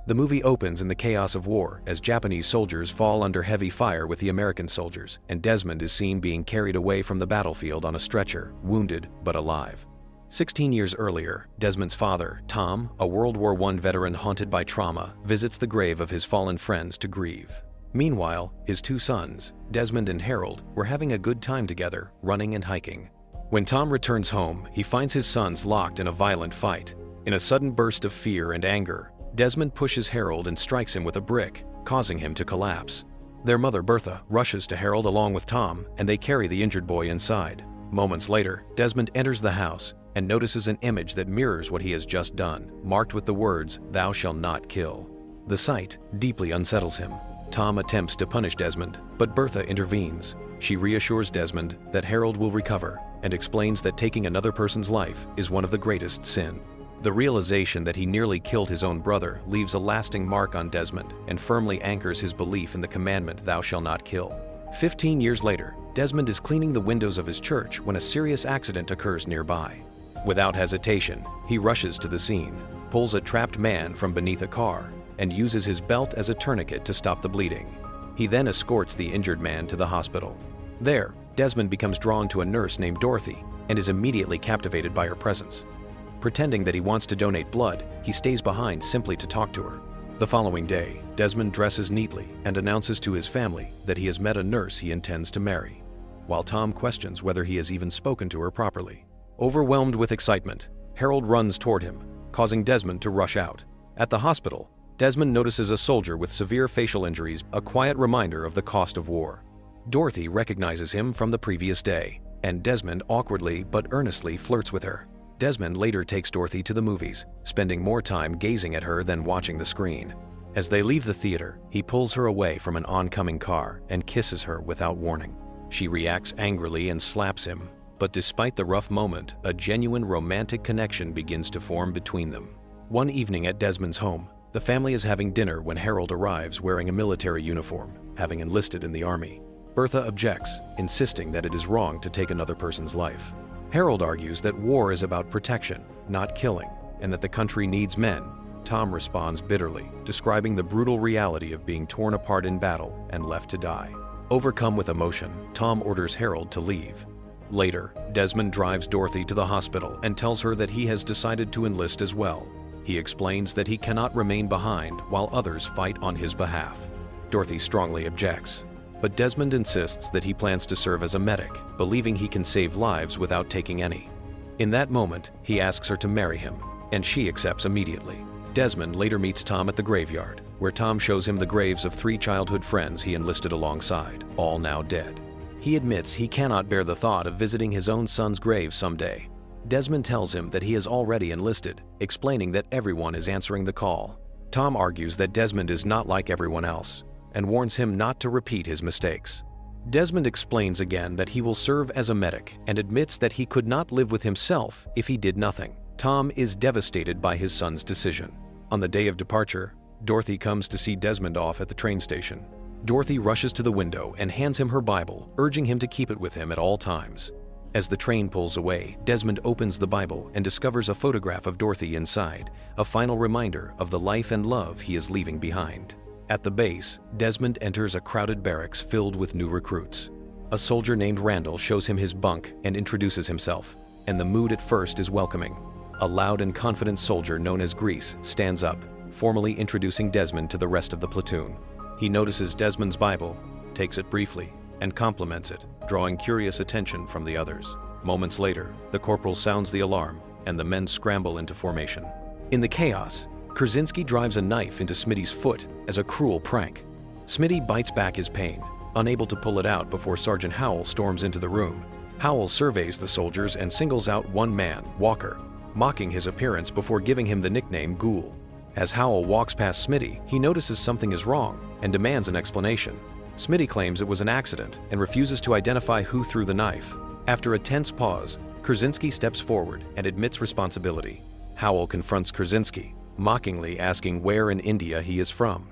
The movie opens in the chaos of war as Japanese soldiers fall under heavy fire with the American soldiers, and Desmond is seen being carried away from the battlefield on a stretcher, wounded but alive. 16 years earlier, Desmond's father, Tom, a World War I veteran haunted by trauma, visits the grave of his fallen friends to grieve. Meanwhile, his two sons, Desmond and Harold, were having a good time together, running and hiking. When Tom returns home, he finds his sons locked in a violent fight. In a sudden burst of fear and anger, Desmond pushes Harold and strikes him with a brick, causing him to collapse. Their mother, Bertha, rushes to Harold along with Tom, and they carry the injured boy inside. Moments later, Desmond enters the house and notices an image that mirrors what he has just done, marked with the words, "Thou shalt not kill." The sight deeply unsettles him. Tom attempts to punish Desmond, but Bertha intervenes. She reassures Desmond that Harold will recover and explains that taking another person's life is one of the greatest sins. The realization that he nearly killed his own brother leaves a lasting mark on Desmond and firmly anchors his belief in the commandment, "Thou shalt not kill." 15 years later, Desmond is cleaning the windows of his church when a serious accident occurs nearby. Without hesitation, he rushes to the scene, pulls a trapped man from beneath a car, and uses his belt as a tourniquet to stop the bleeding. He then escorts the injured man to the hospital. There, Desmond becomes drawn to a nurse named Dorothy and is immediately captivated by her presence. Pretending that he wants to donate blood, he stays behind simply to talk to her. The following day, Desmond dresses neatly and announces to his family that he has met a nurse he intends to marry, while Tom questions whether he has even spoken to her properly. Overwhelmed with excitement, Harold runs toward him, causing Desmond to rush out. At the hospital, Desmond notices a soldier with severe facial injuries, a quiet reminder of the cost of war. Dorothy recognizes him from the previous day, and Desmond awkwardly but earnestly flirts with her. Desmond later takes Dorothy to the movies, spending more time gazing at her than watching the screen. As they leave the theater, he pulls her away from an oncoming car and kisses her without warning. She reacts angrily and slaps him, but despite the rough moment, a genuine romantic connection begins to form between them. One evening at Desmond's home, the family is having dinner when Harold arrives wearing a military uniform, having enlisted in the army. Bertha objects, insisting that it is wrong to take another person's life. Harold argues that war is about protection, not killing, and that the country needs men. Tom responds bitterly, describing the brutal reality of being torn apart in battle and left to die. Overcome with emotion, Tom orders Harold to leave. Later, Desmond drives Dorothy to the hospital and tells her that he has decided to enlist as well. He explains that he cannot remain behind while others fight on his behalf. Dorothy strongly objects, but Desmond insists that he plans to serve as a medic, believing he can save lives without taking any. In that moment, he asks her to marry him, and she accepts immediately. Desmond later meets Tom at the graveyard, where Tom shows him the graves of 3 childhood friends he enlisted alongside, all now dead. He admits he cannot bear the thought of visiting his own son's grave someday. Desmond tells him that he has already enlisted, explaining that everyone is answering the call. Tom argues that Desmond is not like everyone else, and warns him not to repeat his mistakes. Desmond explains again that he will serve as a medic and admits that he could not live with himself if he did nothing. Tom is devastated by his son's decision. On the day of departure, Dorothy comes to see Desmond off at the train station. Dorothy rushes to the window and hands him her Bible, urging him to keep it with him at all times. As the train pulls away, Desmond opens the Bible and discovers a photograph of Dorothy inside, a final reminder of the life and love he is leaving behind. At the base, Desmond enters a crowded barracks filled with new recruits. A soldier named Randall shows him his bunk and introduces himself, and the mood at first is welcoming. A loud and confident soldier known as Grease stands up, formally introducing Desmond to the rest of the platoon. He notices Desmond's Bible, takes it briefly, and compliments it, drawing curious attention from the others. Moments later, the corporal sounds the alarm, and the men scramble into formation. In the chaos, Krasinski drives a knife into Smitty's foot as a cruel prank. Smitty bites back his pain, unable to pull it out before Sergeant Howell storms into the room. Howell surveys the soldiers and singles out one man, Walker, mocking his appearance before giving him the nickname Ghoul. As Howell walks past Smitty, he notices something is wrong and demands an explanation. Smitty claims it was an accident and refuses to identify who threw the knife. After a tense pause, Krasinski steps forward and admits responsibility. Howell confronts Krasinski, mockingly asking where in India he is from.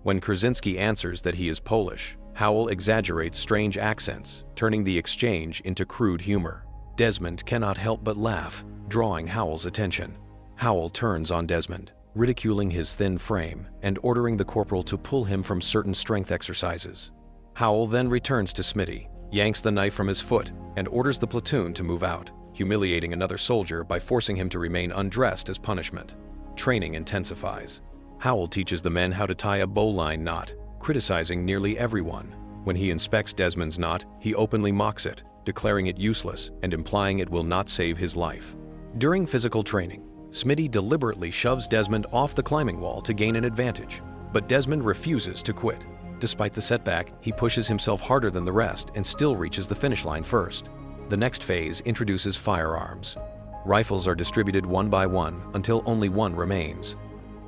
When Krasinski answers that he is Polish, Howell exaggerates strange accents, turning the exchange into crude humor. Desmond cannot help but laugh, drawing Howell's attention. Howell turns on Desmond, ridiculing his thin frame and ordering the corporal to pull him from certain strength exercises. Howell then returns to Smitty, yanks the knife from his foot, and orders the platoon to move out, humiliating another soldier by forcing him to remain undressed as punishment. Training intensifies. Howell teaches the men how to tie a bowline knot, criticizing nearly everyone. When he inspects Desmond's knot, he openly mocks it, declaring it useless and implying it will not save his life. During physical training, Smitty deliberately shoves Desmond off the climbing wall to gain an advantage, but Desmond refuses to quit. Despite the setback, he pushes himself harder than the rest and still reaches the finish line first. The next phase introduces firearms. Rifles are distributed one by one until only one remains.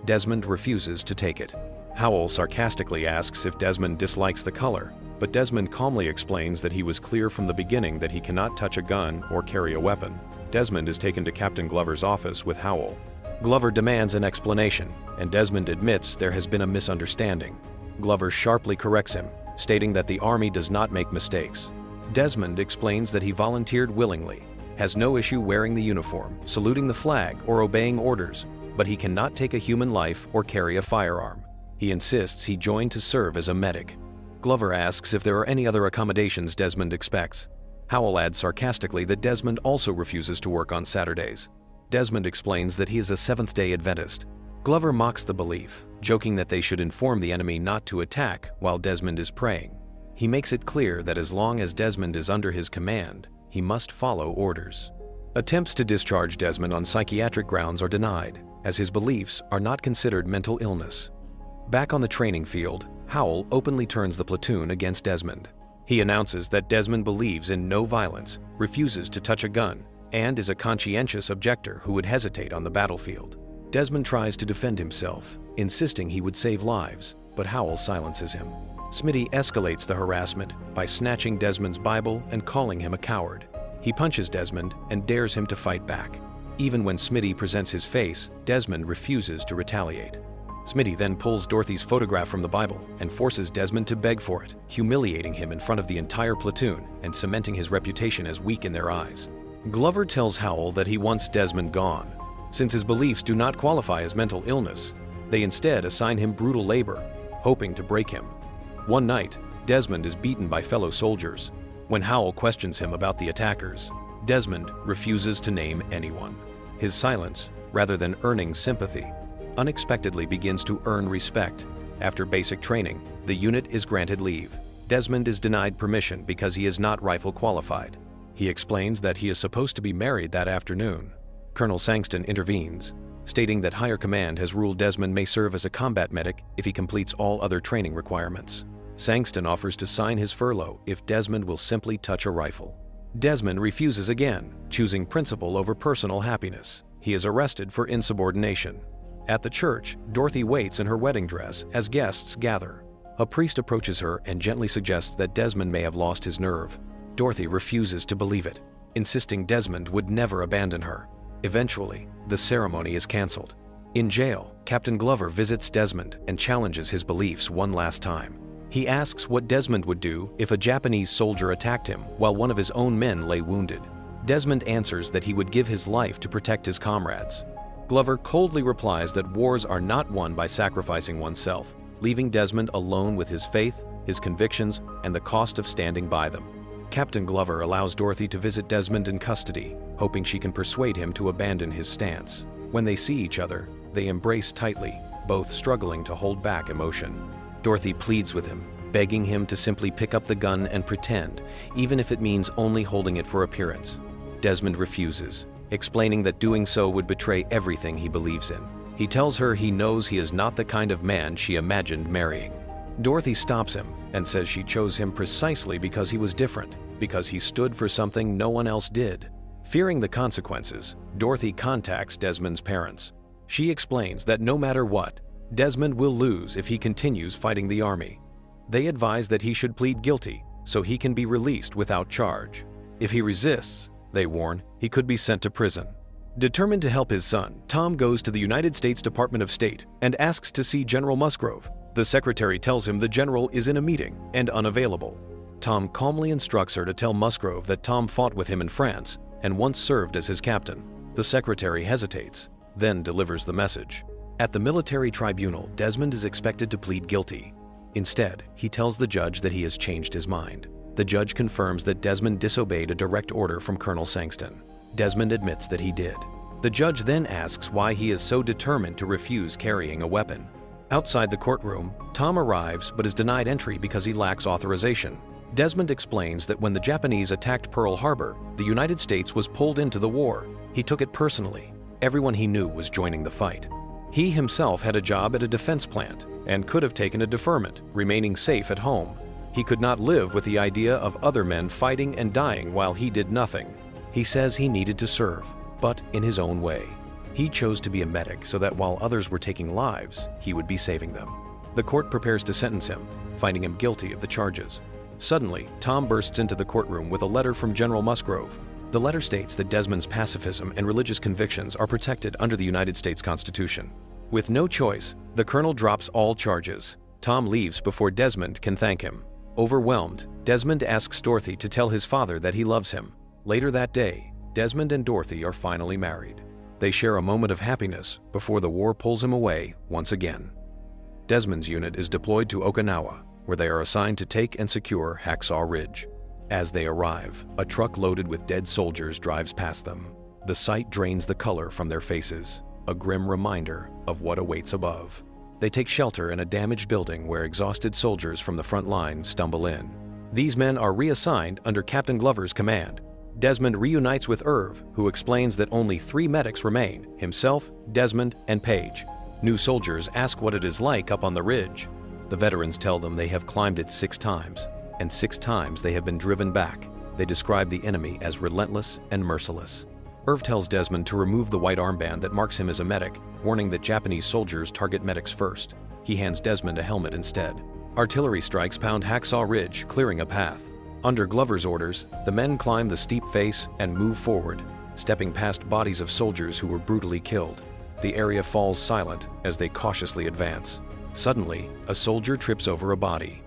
Desmond refuses to take it. Howell sarcastically asks if Desmond dislikes the color, but Desmond calmly explains that he was clear from the beginning that he cannot touch a gun or carry a weapon. Desmond is taken to Captain Glover's office with Howell. Glover demands an explanation, and Desmond admits there has been a misunderstanding. Glover sharply corrects him, stating that the Army does not make mistakes. Desmond explains that he volunteered willingly, has no issue wearing the uniform, saluting the flag, or obeying orders, but he cannot take a human life or carry a firearm. He insists he joined to serve as a medic. Glover asks if there are any other accommodations Desmond expects. Howell adds sarcastically that Desmond also refuses to work on Saturdays. Desmond explains that he is a Seventh-day Adventist. Glover mocks the belief, joking that they should inform the enemy not to attack while Desmond is praying. He makes it clear that as long as Desmond is under his command, he must follow orders. Attempts to discharge Desmond on psychiatric grounds are denied, as his beliefs are not considered mental illness. Back on the training field, Howell openly turns the platoon against Desmond. He announces that Desmond believes in no violence, refuses to touch a gun, and is a conscientious objector who would hesitate on the battlefield. Desmond tries to defend himself, insisting he would save lives, but Howell silences him. Smitty escalates the harassment by snatching Desmond's Bible and calling him a coward. He punches Desmond and dares him to fight back. Even when Smitty presents his face, Desmond refuses to retaliate. Smitty then pulls Dorothy's photograph from the Bible and forces Desmond to beg for it, humiliating him in front of the entire platoon and cementing his reputation as weak in their eyes. Glover tells Howell that he wants Desmond gone. Since his beliefs do not qualify as mental illness, they instead assign him brutal labor, hoping to break him. One night, Desmond is beaten by fellow soldiers. When Howell questions him about the attackers, Desmond refuses to name anyone. His silence, rather than earning sympathy, unexpectedly begins to earn respect. After basic training, the unit is granted leave. Desmond is denied permission because he is not rifle qualified. He explains that he is supposed to be married that afternoon. Colonel Sangston intervenes, stating that higher command has ruled Desmond may serve as a combat medic if he completes all other training requirements. Sangston offers to sign his furlough if Desmond will simply touch a rifle. Desmond refuses again, choosing principle over personal happiness. He is arrested for insubordination. At the church, Dorothy waits in her wedding dress as guests gather. A priest approaches her and gently suggests that Desmond may have lost his nerve. Dorothy refuses to believe it, insisting Desmond would never abandon her. Eventually, the ceremony is canceled. In jail, Captain Glover visits Desmond and challenges his beliefs one last time. He asks what Desmond would do if a Japanese soldier attacked him while one of his own men lay wounded. Desmond answers that he would give his life to protect his comrades. Glover coldly replies that wars are not won by sacrificing oneself, leaving Desmond alone with his faith, his convictions, and the cost of standing by them. Captain Glover allows Dorothy to visit Desmond in custody, hoping she can persuade him to abandon his stance. When they see each other, they embrace tightly, both struggling to hold back emotion. Dorothy pleads with him, begging him to simply pick up the gun and pretend, even if it means only holding it for appearance. Desmond refuses, explaining that doing so would betray everything he believes in. He tells her he knows he is not the kind of man she imagined marrying. Dorothy stops him and says she chose him precisely because he was different, because he stood for something no one else did. Fearing the consequences, Dorothy contacts Desmond's parents. She explains that no matter what, Desmond will lose if he continues fighting the army. They advise that he should plead guilty so he can be released without charge. If he resists, they warn, he could be sent to prison. Determined to help his son, Tom goes to the United States Department of State and asks to see General Musgrove. The secretary tells him the general is in a meeting and unavailable. Tom calmly instructs her to tell Musgrove that Tom fought with him in France and once served as his captain. The secretary hesitates, then delivers the message. At the military tribunal, Desmond is expected to plead guilty. Instead, he tells the judge that he has changed his mind. The judge confirms that Desmond disobeyed a direct order from Colonel Sangston. Desmond admits that he did. The judge then asks why he is so determined to refuse carrying a weapon. Outside the courtroom, Tom arrives but is denied entry because he lacks authorization. Desmond explains that when the Japanese attacked Pearl Harbor, the United States was pulled into the war. He took it personally. Everyone he knew was joining the fight. He himself had a job at a defense plant and could have taken a deferment, remaining safe at home. He could not live with the idea of other men fighting and dying while he did nothing. He says he needed to serve, but in his own way. He chose to be a medic so that while others were taking lives, he would be saving them. The court prepares to sentence him, finding him guilty of the charges. Suddenly, Tom bursts into the courtroom with a letter from General Musgrove. The letter states that Desmond's pacifism and religious convictions are protected under the United States Constitution. With no choice, the colonel drops all charges. Tom leaves before Desmond can thank him. Overwhelmed, Desmond asks Dorothy to tell his father that he loves him. Later that day, Desmond and Dorothy are finally married. They share a moment of happiness before the war pulls him away once again. Desmond's unit is deployed to Okinawa, where they are assigned to take and secure Hacksaw Ridge. As they arrive, a truck loaded with dead soldiers drives past them. The sight drains the color from their faces, a grim reminder of what awaits above. They take shelter in a damaged building where exhausted soldiers from the front line stumble in. These men are reassigned under Captain Glover's command. Desmond reunites with Irv, who explains that only 3 medics remain: himself, Desmond, and Paige. New soldiers ask what it is like up on the ridge. The veterans tell them they have climbed it 6 times, and 6 times they have been driven back. They describe the enemy as relentless and merciless. Irv tells Desmond to remove the white armband that marks him as a medic, warning that Japanese soldiers target medics first. He hands Desmond a helmet instead. Artillery strikes pound Hacksaw Ridge, clearing a path. Under Glover's orders, the men climb the steep face and move forward, stepping past bodies of soldiers who were brutally killed. The area falls silent as they cautiously advance. Suddenly, a soldier trips over a body.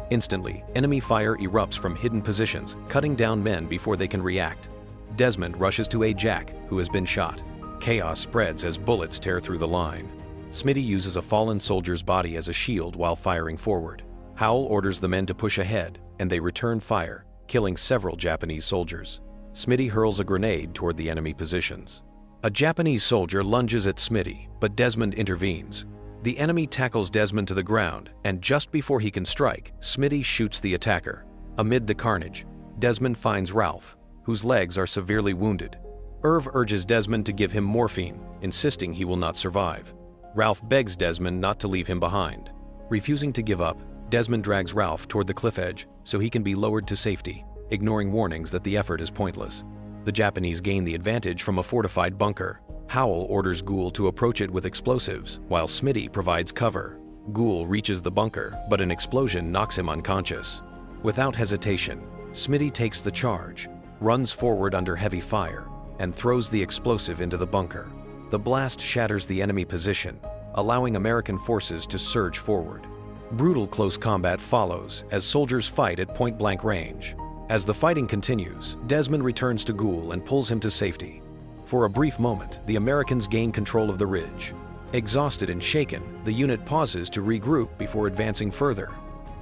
Instantly, enemy fire erupts from hidden positions, cutting down men before they can react. Desmond rushes to aid Jack, who has been shot. Chaos spreads as bullets tear through the line. Smitty uses a fallen soldier's body as a shield while firing forward. Howell orders the men to push ahead, and they return fire, killing several Japanese soldiers. Smitty hurls a grenade toward the enemy positions. A Japanese soldier lunges at Smitty, but Desmond intervenes. The enemy tackles Desmond to the ground, and just before he can strike, Smitty shoots the attacker. Amid the carnage, Desmond finds Ralph, whose legs are severely wounded. Irv urges Desmond to give him morphine, insisting he will not survive. Ralph begs Desmond not to leave him behind. Refusing to give up, Desmond drags Ralph toward the cliff edge so he can be lowered to safety, ignoring warnings that the effort is pointless. The Japanese gain the advantage from a fortified bunker. Howell orders Gould to approach it with explosives, while Smitty provides cover. Gould reaches the bunker, but an explosion knocks him unconscious. Without hesitation, Smitty takes the charge, runs forward under heavy fire, and throws the explosive into the bunker. The blast shatters the enemy position, allowing American forces to surge forward. Brutal close combat follows as soldiers fight at point-blank range. As the fighting continues, Desmond returns to Gould and pulls him to safety. For a brief moment, the Americans gain control of the ridge. Exhausted and shaken, the unit pauses to regroup before advancing further.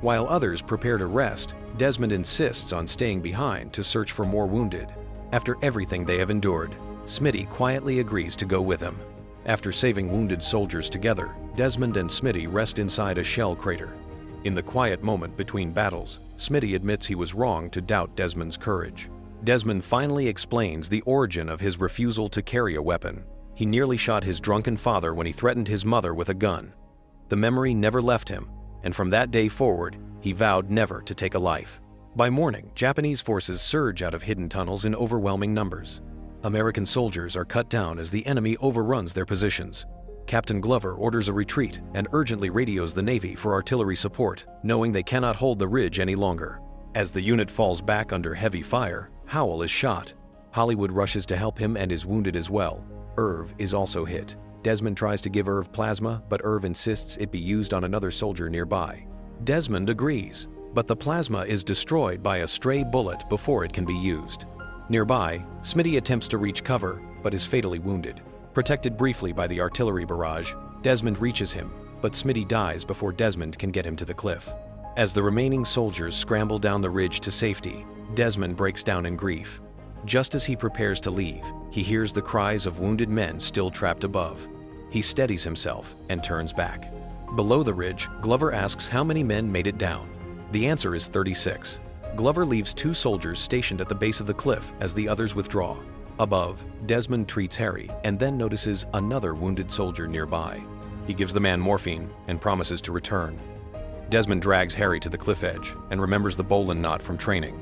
While others prepare to rest, Desmond insists on staying behind to search for more wounded. After everything they have endured, Smitty quietly agrees to go with him. After saving wounded soldiers together, Desmond and Smitty rest inside a shell crater. In the quiet moment between battles, Smitty admits he was wrong to doubt Desmond's courage. Desmond finally explains the origin of his refusal to carry a weapon. He nearly shot his drunken father when he threatened his mother with a gun. The memory never left him, and from that day forward, he vowed never to take a life. By morning, Japanese forces surge out of hidden tunnels in overwhelming numbers. American soldiers are cut down as the enemy overruns their positions. Captain Glover orders a retreat and urgently radios the Navy for artillery support, knowing they cannot hold the ridge any longer. As the unit falls back under heavy fire, Howell is shot. Hollywood rushes to help him and is wounded as well. Irv is also hit. Desmond tries to give Irv plasma, but Irv insists it be used on another soldier nearby. Desmond agrees, but the plasma is destroyed by a stray bullet before it can be used. Nearby, Smitty attempts to reach cover, but is fatally wounded. Protected briefly by the artillery barrage, Desmond reaches him, but Smitty dies before Desmond can get him to the cliff. As the remaining soldiers scramble down the ridge to safety, Desmond breaks down in grief. Just as he prepares to leave, he hears the cries of wounded men still trapped above. He steadies himself and turns back. Below the ridge, Glover asks how many men made it down. The answer is 36. Glover leaves 2 soldiers stationed at the base of the cliff as the others withdraw. Above, Desmond treats Harry and then notices another wounded soldier nearby. He gives the man morphine and promises to return. Desmond drags Harry to the cliff edge and remembers the bowline knot from training.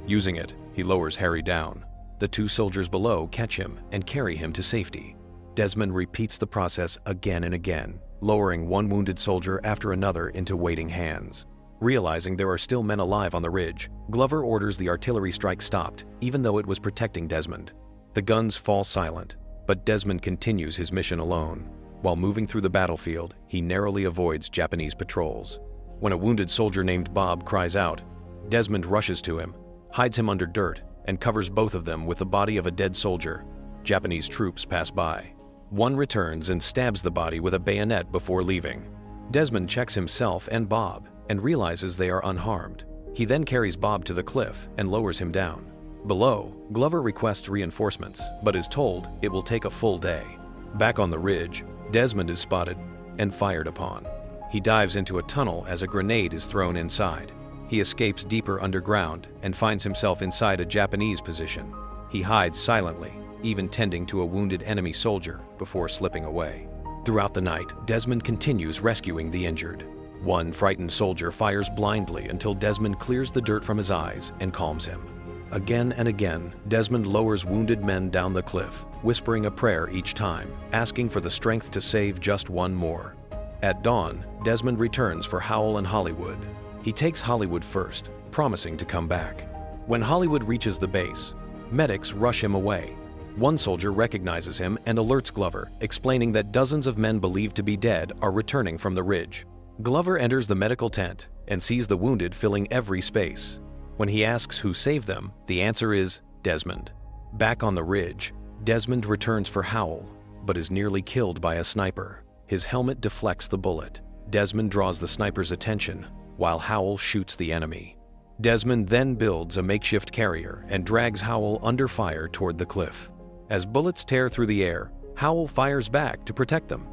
Using it, he lowers Harry down. The 2 soldiers below catch him and carry him to safety. Desmond repeats the process again and again, lowering one wounded soldier after another into waiting hands. Realizing there are still men alive on the ridge, Glover orders the artillery strike stopped, even though it was protecting Desmond. The guns fall silent, but Desmond continues his mission alone. While moving through the battlefield, he narrowly avoids Japanese patrols. When a wounded soldier named Bob cries out, Desmond rushes to him, hides him under dirt, and covers both of them with the body of a dead soldier. Japanese troops pass by. One returns and stabs the body with a bayonet before leaving. Desmond checks himself and Bob and realizes they are unharmed. He then carries Bob to the cliff and lowers him down. Below, Glover requests reinforcements, but is told it will take a full day. Back on the ridge, Desmond is spotted and fired upon. He dives into a tunnel as a grenade is thrown inside. He escapes deeper underground and finds himself inside a Japanese position. He hides silently, even tending to a wounded enemy soldier before slipping away. Throughout the night, Desmond continues rescuing the injured. One frightened soldier fires blindly until Desmond clears the dirt from his eyes and calms him. Again and again, Desmond lowers wounded men down the cliff, whispering a prayer each time, asking for the strength to save just one more. At dawn, Desmond returns for Howell and Hollywood. He takes Hollywood first, promising to come back. When Hollywood reaches the base, medics rush him away. One soldier recognizes him and alerts Glover, explaining that dozens of men believed to be dead are returning from the ridge. Glover enters the medical tent and sees the wounded filling every space. When he asks who saved them, the answer is Desmond. Back on the ridge, Desmond returns for Howell, but is nearly killed by a sniper. His helmet deflects the bullet. Desmond draws the sniper's attention, while Howell shoots the enemy. Desmond then builds a makeshift carrier and drags Howell under fire toward the cliff. As bullets tear through the air, Howell fires back to protect them.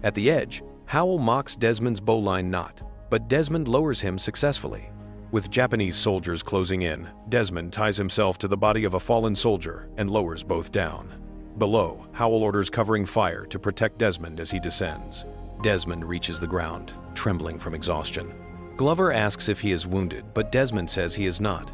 At the edge, Howell mocks Desmond's bowline knot, but Desmond lowers him successfully. With Japanese soldiers closing in, Desmond ties himself to the body of a fallen soldier and lowers both down. Below, Howell orders covering fire to protect Desmond as he descends. Desmond reaches the ground, trembling from exhaustion. Glover asks if he is wounded, but Desmond says he is not.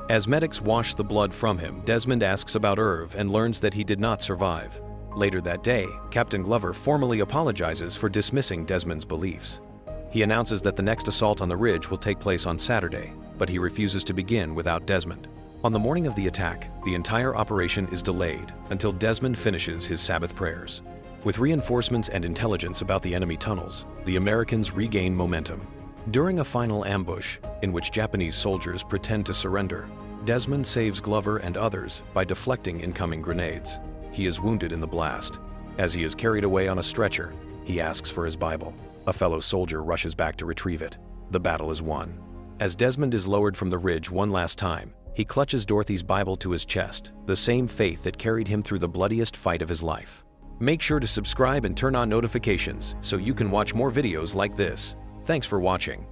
As medics wash the blood from him, Desmond asks about Irv and learns that he did not survive. Later that day, Captain Glover formally apologizes for dismissing Desmond's beliefs. He announces that the next assault on the ridge will take place on Saturday, but he refuses to begin without Desmond. On the morning of the attack, the entire operation is delayed until Desmond finishes his Sabbath prayers. With reinforcements and intelligence about the enemy tunnels, the Americans regain momentum. During a final ambush, in which Japanese soldiers pretend to surrender, Desmond saves Glover and others by deflecting incoming grenades. He is wounded in the blast. As he is carried away on a stretcher, he asks for his Bible. A fellow soldier rushes back to retrieve it. The battle is won. As Desmond is lowered from the ridge one last time, he clutches Dorothy's Bible to his chest, the same faith that carried him through the bloodiest fight of his life. Make sure to subscribe and turn on notifications so you can watch more videos like this. Thanks for watching.